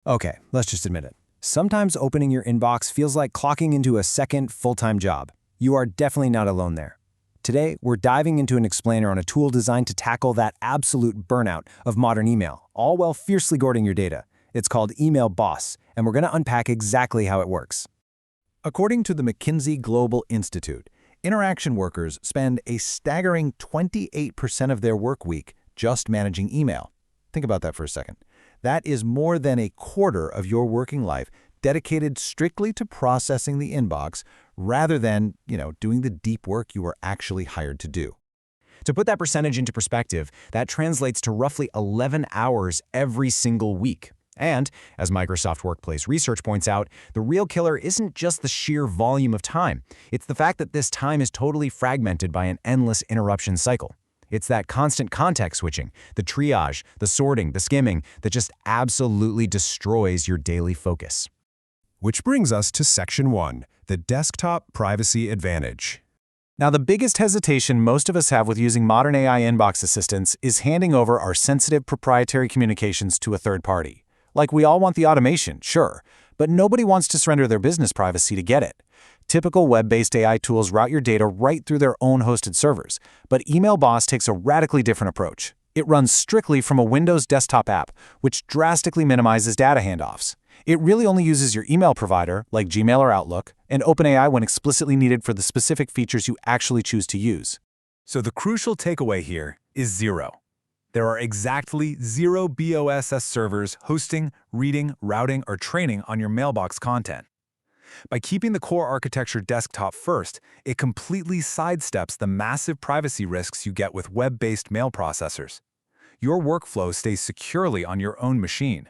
Okay, let's just admit it. Sometimes opening your inbox feels like clocking into a second full-time job. You are definitely not alone there. Today, we're diving into an explainer on a tool designed to tackle that absolute burnout of modern email, all while fiercely guarding your data. It's called Email Boss, and we're going to unpack exactly how it works. According to the McKinsey Global Institute, interaction workers spend a staggering 28% of their work week just managing email. Think about that for a second. That is more than a quarter of your working life dedicated strictly to processing the inbox rather than, doing the deep work you were actually hired to do. To put that percentage into perspective, that translates to roughly 11 hours every single week. And, as Microsoft Workplace research points out, the real killer isn't just the sheer volume of time. It's the fact that this time is totally fragmented by an endless interruption cycle. It's that constant context switching, the triage, the sorting, the skimming that just absolutely destroys your daily focus. Which brings us to Section 1, the Desktop Privacy Advantage. Now, the biggest hesitation most of us have with using modern AI inbox assistants is handing over our sensitive proprietary communications to a third party. Like, we all want the automation, sure, but nobody wants to surrender their business privacy to get it. Typical web-based AI tools route your data right through their own hosted servers, but Email Boss takes a radically different approach. It runs strictly from a Windows desktop app, which drastically minimizes data handoffs. It really only uses your email provider, like Gmail or Outlook, and OpenAI when explicitly needed for the specific features you actually choose to use. So the crucial takeaway here is zero. There are exactly 0 BOSS servers hosting, reading, routing, or training on your mailbox content. By keeping the core architecture desktop first, it completely sidesteps the massive privacy risks you get with web-based mail processors. Your workflow stays securely on your own machine.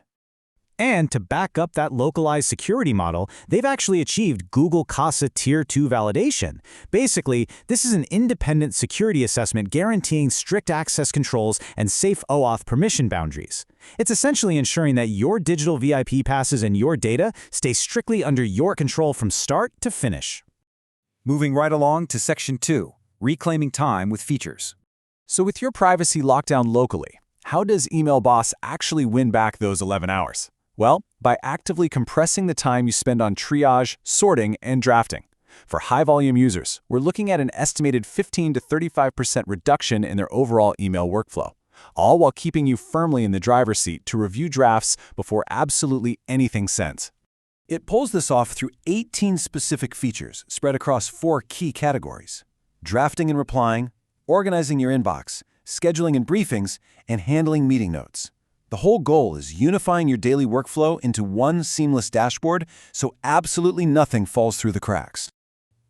And to back up that localized security model, they've actually achieved Google Casa Tier 2 validation. Basically, this is an independent security assessment guaranteeing strict access controls and safe OAuth permission boundaries. It's essentially ensuring that your digital VIP passes and your data stay strictly under your control from start to finish. Moving right along to Section 2, Reclaiming Time with Features. So with your privacy locked down locally, how does Email Boss actually win back those 11 hours? Well, by actively compressing the time you spend on triage, sorting, and drafting. For high-volume users, we're looking at an estimated 15 to 35% reduction in their overall email workflow, all while keeping you firmly in the driver's seat to review drafts before absolutely anything sent. It pulls this off through 18 specific features spread across 4 key categories: drafting and replying, organizing your inbox, scheduling and briefings, and handling meeting notes. The whole goal is unifying your daily workflow into one seamless dashboard so absolutely nothing falls through the cracks.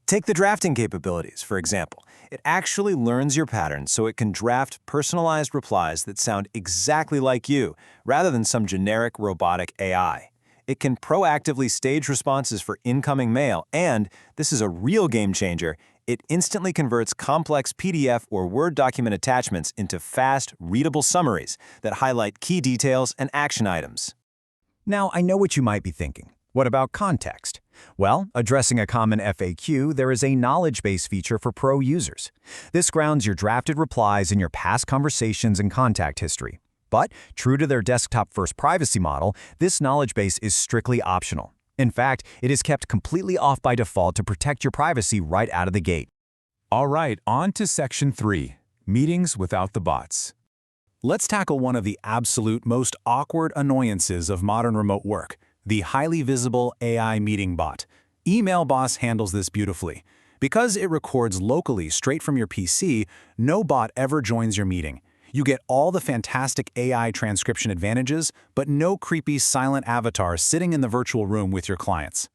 Take the drafting capabilities, for example. It actually learns your patterns so it can draft personalized replies that sound exactly like you, rather than some generic robotic AI. It can proactively stage responses for incoming mail, and, this is a real game changer, it instantly converts complex PDF or Word document attachments into fast, readable summaries that highlight key details and action items. Now, I know what you might be thinking. What about context? Well, addressing a common FAQ, there is a knowledge base feature for pro users. This grounds your drafted replies in your past conversations and contact history. But, true to their desktop-first privacy model, this knowledge base is strictly optional. In fact, it is kept completely off by default to protect your privacy right out of the gate. All right, on to Section 3, Meetings Without the Bots. Let's tackle one of the absolute most awkward annoyances of modern remote work, the highly visible AI meeting bot. Email Boss handles this beautifully. Because it records locally straight from your PC, no bot ever joins your meeting. You get all the fantastic AI transcription advantages, but no creepy silent avatar sitting in the virtual room with your clients.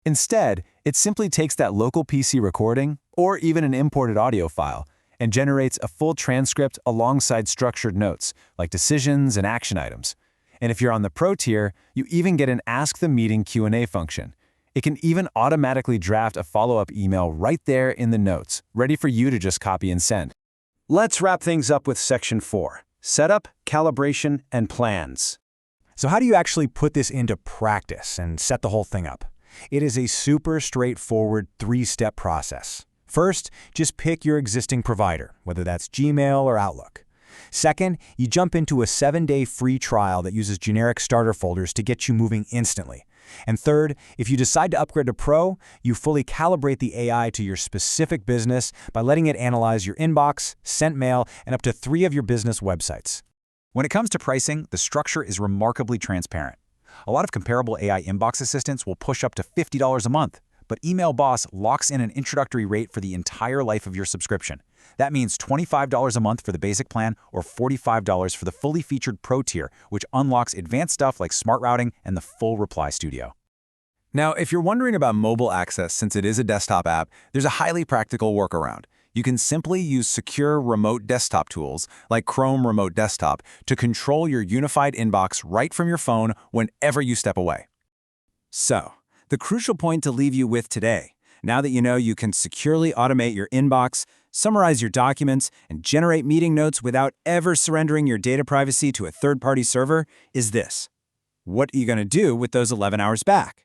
Instead, it simply takes that local PC recording, or even an imported audio file, and generates a full transcript alongside structured notes, like decisions and action items. And if you're on the Pro tier, you even get an Ask the Meeting Q&A function. It can even automatically draft a follow-up email right there in the notes, ready for you to just copy and send. Let's wrap things up with Section 4, Setup, Calibration, and Plans. So how do you actually put this into practice and set the whole thing up? It is a super straightforward 3-step process. First, just pick your existing provider, whether that's Gmail or Outlook. Second, you jump into a 7-day free trial that uses generic starter folders to get you moving instantly. And third, if you decide to upgrade to Pro, you fully calibrate the AI to your specific business by letting it analyze your inbox, sent mail, and up to 3 of your business websites. When it comes to pricing, the structure is remarkably transparent. A lot of comparable AI inbox assistants will push up to $50 a month, but Email Boss locks in an introductory rate for the entire life of your subscription. That means $25 a month for the basic plan or $45 for the fully featured Pro tier, which unlocks advanced stuff like smart routing and the full reply studio. Now, if you're wondering about mobile access since it is a desktop app, there's a highly practical workaround. You can simply use secure remote desktop tools like Chrome Remote Desktop to control your unified inbox right from your phone whenever you step away. So, the crucial point to leave you with today, now that you know you can securely automate your inbox, summarize your documents, and generate meeting notes without ever surrendering your data privacy to a third-party server, is this. What are you going to do with those 11 hours back?